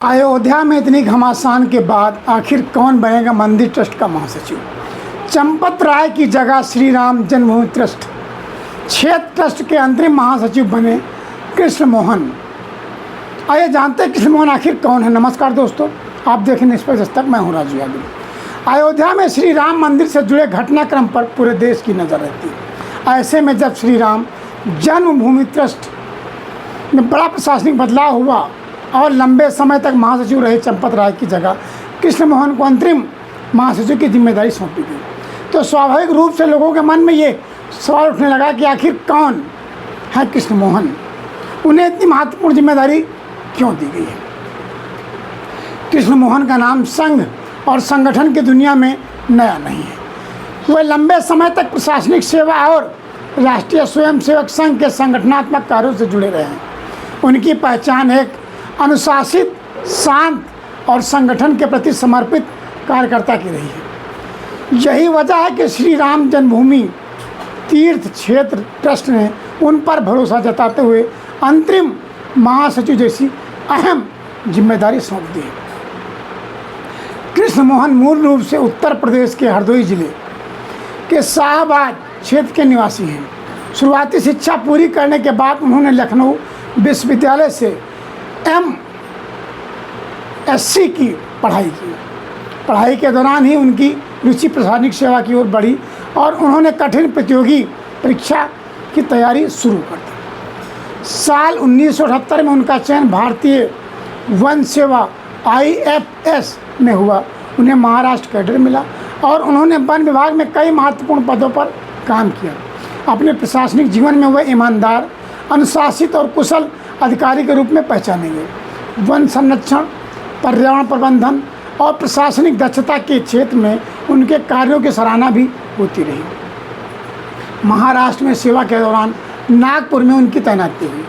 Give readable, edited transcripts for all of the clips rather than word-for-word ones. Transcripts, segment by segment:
अयोध्या में इतनी घमासान के बाद आखिर कौन बनेगा मंदिर ट्रस्ट का महासचिव। चंपत राय की जगह श्री राम जन्मभूमि ट्रस्ट क्षेत्र ट्रस्ट के अंतरिम महासचिव बने कृष्ण मोहन। आइए जानते हैं कृष्ण मोहन आखिर कौन है। नमस्कार दोस्तों, आप देखें निष्पक्ष दस्तक, मैं हूं राजू यादव। अयोध्या में श्री राम मंदिर से जुड़े घटनाक्रम पर पूरे देश की नज़र रहती है। ऐसे में जब श्री राम जन्मभूमि ट्रस्ट में बड़ा प्रशासनिक बदलाव हुआ और लंबे समय तक महासचिव रहे चंपत राय की जगह कृष्ण मोहन को अंतरिम महासचिव की जिम्मेदारी सौंपी गई, तो स्वाभाविक रूप से लोगों के मन में ये सवाल उठने लगा कि आखिर कौन है कृष्ण मोहन, उन्हें इतनी महत्वपूर्ण जिम्मेदारी क्यों दी गई है। कृष्ण मोहन का नाम संघ और संगठन की दुनिया में नया नहीं है। वे लंबे समय तक प्रशासनिक सेवा और राष्ट्रीय स्वयंसेवक संघ के संगठनात्मक कार्यों से जुड़े रहे हैं। उनकी पहचान एक अनुशासित, शांत और संगठन के प्रति समर्पित कार्यकर्ता की रही है। यही वजह है कि श्री राम जन्मभूमि तीर्थ क्षेत्र ट्रस्ट ने उन पर भरोसा जताते हुए अंतरिम महासचिव जैसी अहम जिम्मेदारी सौंप दी है। कृष्ण मोहन मूल रूप से उत्तर प्रदेश के हरदोई जिले के शाहबाद क्षेत्र के निवासी हैं। शुरुआती शिक्षा पूरी करने के बाद उन्होंने लखनऊ विश्वविद्यालय से MSc की पढ़ाई की। पढ़ाई के दौरान ही उनकी रुचि प्रशासनिक सेवा की ओर बढ़ी और उन्होंने कठिन प्रतियोगी परीक्षा की तैयारी शुरू कर दी। साल 1978 में उनका चयन भारतीय वन सेवा IFS में हुआ। उन्हें महाराष्ट्र कैडर मिला और उन्होंने वन विभाग में कई महत्वपूर्ण पदों पर काम किया। अपने प्रशासनिक जीवन में वह ईमानदार, अनुशासित और कुशल अधिकारी के रूप में पहचाने गए। वन संरक्षण, पर्यावरण प्रबंधन और प्रशासनिक दक्षता के क्षेत्र में उनके कार्यों की सराहना भी होती रही। महाराष्ट्र में सेवा के दौरान नागपुर में उनकी तैनाती हुई।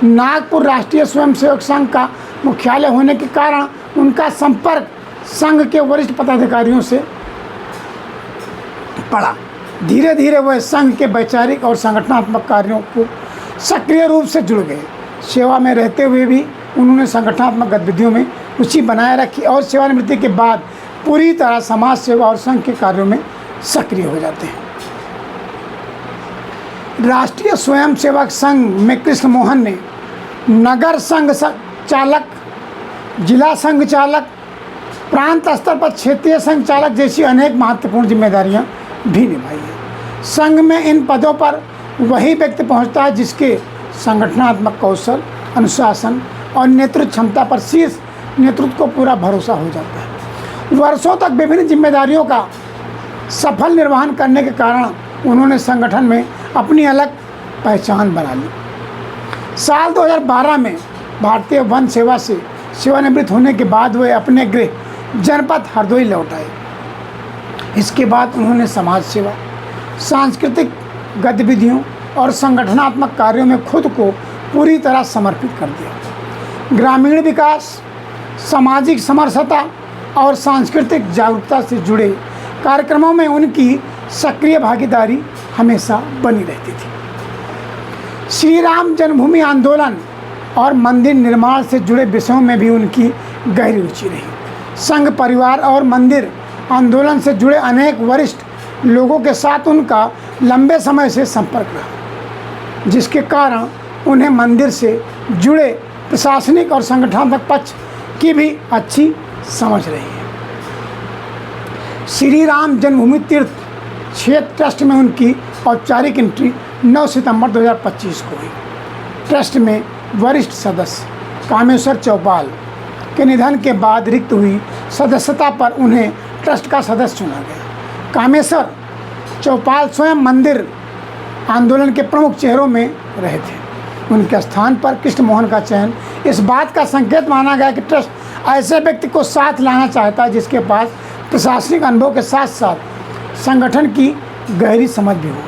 नागपुर राष्ट्रीय स्वयंसेवक संघ का मुख्यालय होने के कारण उनका संपर्क संघ के वरिष्ठ पदाधिकारियों से पड़ा। धीरे धीरे वह संघ के वैचारिक और संगठनात्मक कार्यों को सक्रिय रूप से जुड़ गए। सेवा में रहते हुए भी उन्होंने संगठनात्मक गतिविधियों में रुचि बनाए रखी और सेवानिवृत्ति के बाद पूरी तरह समाज सेवा और संघ के कार्यों में सक्रिय हो जाते हैं। राष्ट्रीय स्वयंसेवक संघ में कृष्ण मोहन ने नगर संघ चालक, जिला संघ चालक, प्रांत स्तर पर क्षेत्रीय संघ चालक जैसी अनेक महत्वपूर्ण जिम्मेदारियां भी निभाई हैं। संघ में इन पदों पर वही व्यक्ति पहुंचता है जिसके संगठनात्मक कौशल, अनुशासन और नेतृत्व क्षमता पर शीर्ष नेतृत्व को पूरा भरोसा हो जाता है। वर्षों तक विभिन्न जिम्मेदारियों का सफल निर्वहन करने के कारण उन्होंने संगठन में अपनी अलग पहचान बना ली। साल 2012 में भारतीय वन सेवा से सेवानिवृत्त होने के बाद वे अपने गृह जनपद हरदोई लौट आए। इसके बाद उन्होंने समाज सेवा, सांस्कृतिक गतिविधियों और संगठनात्मक कार्यों में खुद को पूरी तरह समर्पित कर दिया। ग्रामीण विकास, सामाजिक समरसता और सांस्कृतिक जागरूकता से जुड़े कार्यक्रमों में उनकी सक्रिय भागीदारी हमेशा बनी रहती थी। श्री राम जन्मभूमि आंदोलन और मंदिर निर्माण से जुड़े विषयों में भी उनकी गहरी रुचि रही। संघ परिवार और मंदिर आंदोलन से जुड़े अनेक वरिष्ठ लोगों के साथ उनका लंबे समय से संपर्क रहा, जिसके कारण उन्हें मंदिर से जुड़े प्रशासनिक और संगठनात्मक पक्ष की भी अच्छी समझ रही है। श्री राम जन्मभूमि तीर्थ क्षेत्र ट्रस्ट में उनकी औपचारिक एंट्री 9 सितंबर 2025 को हुई। ट्रस्ट में वरिष्ठ सदस्य कामेश्वर चौपाल के निधन के बाद रिक्त हुई सदस्यता पर उन्हें ट्रस्ट का सदस्य चुना गया। कामेश्वर चौपाल स्वयं मंदिर आंदोलन के प्रमुख चेहरों में रहे थे। उनके स्थान पर कृष्ण मोहन का चयन इस बात का संकेत माना गया कि ट्रस्ट ऐसे व्यक्ति को साथ लाना चाहता है जिसके पास प्रशासनिक अनुभव के साथ साथ संगठन की गहरी समझ भी हो।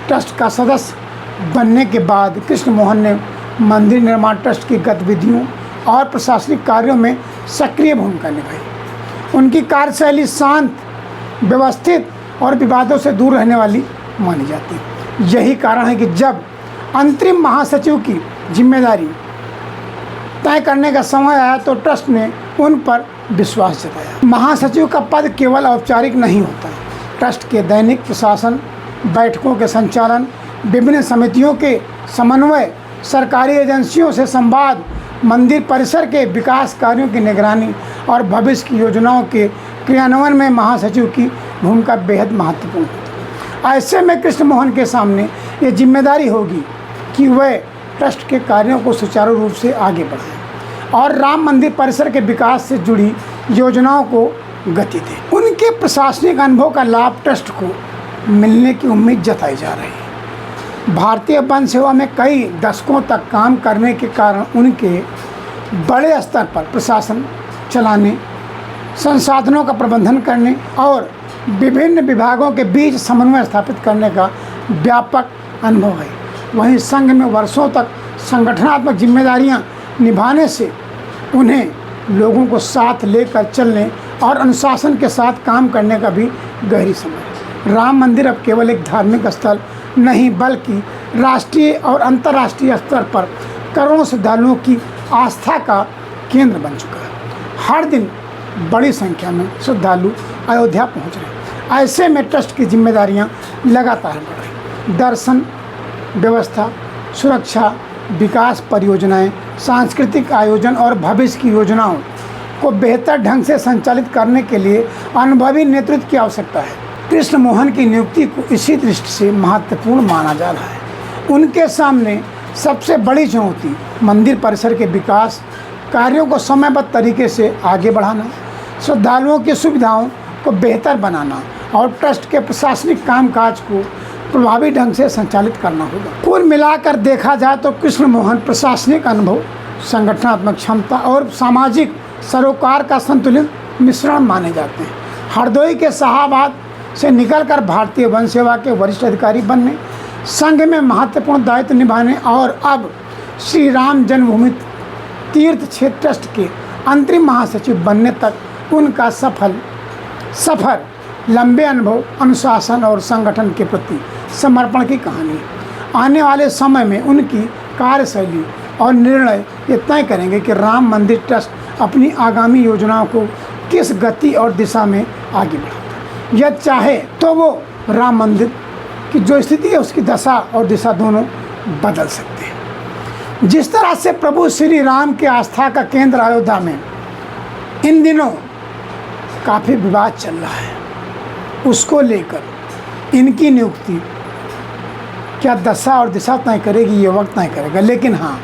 ट्रस्ट का सदस्य बनने के बाद कृष्ण मोहन ने मंदिर निर्माण ट्रस्ट की गतिविधियों और प्रशासनिक कार्यों में सक्रिय भूमिका निभाई। उनकी कार्यशैली शांत, व्यवस्थित और विवादों से दूर रहने वाली मानी जाती है। यही कारण है कि जब अंतरिम महासचिव की जिम्मेदारी तय करने का समय आया तो ट्रस्ट ने उन पर विश्वास जताया। महासचिव का पद केवल औपचारिक नहीं होता। ट्रस्ट के दैनिक प्रशासन, बैठकों के संचालन, विभिन्न समितियों के समन्वय, सरकारी एजेंसियों से संवाद, मंदिर परिसर के विकास कार्यों की निगरानी और भविष्य की योजनाओं के क्रियान्वयन में महासचिव की भूमिका बेहद महत्वपूर्ण है। ऐसे में कृष्ण मोहन के सामने ये जिम्मेदारी होगी कि वह ट्रस्ट के कार्यों को सुचारू रूप से आगे बढ़ाएं और राम मंदिर परिसर के विकास से जुड़ी योजनाओं को गति दें। उनके प्रशासनिक अनुभव का लाभ ट्रस्ट को मिलने की उम्मीद जताई जा रही है। भारतीय वन सेवा में कई दशकों तक काम करने के कारण उनके बड़े स्तर पर प्रशासन चलाने, संसाधनों का प्रबंधन करने और विभिन्न विभागों के बीच समन्वय स्थापित करने का व्यापक अनुभव है। वहीं संघ में वर्षों तक संगठनात्मक जिम्मेदारियां निभाने से उन्हें लोगों को साथ लेकर चलने और अनुशासन के साथ काम करने का भी गहरी समझ है। राम मंदिर अब केवल एक धार्मिक स्थल नहीं बल्कि राष्ट्रीय और अंतर्राष्ट्रीय स्तर पर करोड़ों श्रद्धालुओं की आस्था का केंद्र बन चुका है। हर दिन बड़ी संख्या में श्रद्धालु अयोध्या पहुंच रहे हैं। ऐसे में ट्रस्ट की जिम्मेदारियां लगातार बढ़ रही। दर्शन व्यवस्था, सुरक्षा, विकास परियोजनाएं, सांस्कृतिक आयोजन और भविष्य की योजनाओं को बेहतर ढंग से संचालित करने के लिए अनुभवी नेतृत्व की आवश्यकता है। कृष्ण मोहन की नियुक्ति को इसी दृष्टि से महत्वपूर्ण माना जा रहा है। उनके सामने सबसे बड़ी चुनौती मंदिर परिसर के विकास कार्यों को समयबद्ध तरीके से आगे बढ़ाना, श्रद्धालुओं की सुविधाओं को बेहतर बनाना और ट्रस्ट के प्रशासनिक कामकाज को प्रभावी ढंग से संचालित करना होगा। कुल मिलाकर देखा जाए तो कृष्ण मोहन प्रशासनिक अनुभव, संगठनात्मक क्षमता और सामाजिक सरोकार का संतुलित मिश्रण माने जाते हैं। हरदोई के शाहाबाद से निकलकर भारतीय वन सेवा के वरिष्ठ अधिकारी बनने, संघ में महत्वपूर्ण दायित्व निभाने और अब श्री राम जन्मभूमि तीर्थ क्षेत्र ट्रस्ट के अंतरिम महासचिव बनने तक उनका सफर लंबे अनुभव, अनुशासन और संगठन के प्रति समर्पण की कहानी है। आने वाले समय में उनकी कार्यशैली और निर्णय ये तय करेंगे कि राम मंदिर ट्रस्ट अपनी आगामी योजनाओं को किस गति और दिशा में आगे बढ़ाता है। यह चाहे तो वो राम मंदिर की जो स्थिति है उसकी दशा और दिशा दोनों बदल सकते हैं। जिस तरह से प्रभु श्री राम के आस्था का केंद्र अयोध्या में इन दिनों काफ़ी विवाद चल रहा है, उसको लेकर इनकी नियुक्ति क्या दशा और दिशा तय करेगी ये वक्त तय करेगा। लेकिन हाँ,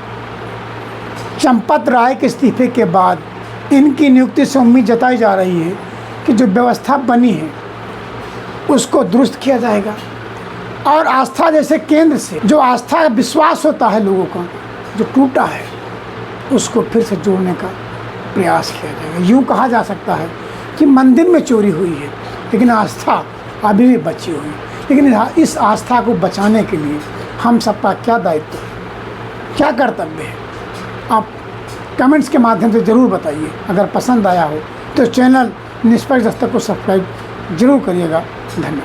चंपत राय के इस्तीफे के बाद इनकी नियुक्ति से उम्मीद जताई जा रही है कि जो व्यवस्था बनी है उसको दुरुस्त किया जाएगा और आस्था जैसे केंद्र से जो आस्था का विश्वास होता है लोगों का जो टूटा है उसको फिर से जोड़ने का प्रयास किया जाएगा। यूँ कहा जा सकता है कि मंदिर में चोरी हुई है लेकिन आस्था अभी भी बची हुई है। लेकिन इस आस्था को बचाने के लिए हम सबका क्या दायित्व है, क्या कर्तव्य है, आप कमेंट्स के माध्यम से ज़रूर बताइए। अगर पसंद आया हो तो चैनल निष्पक्ष दस्तक को सब्सक्राइब जरूर करिएगा। धन्यवाद।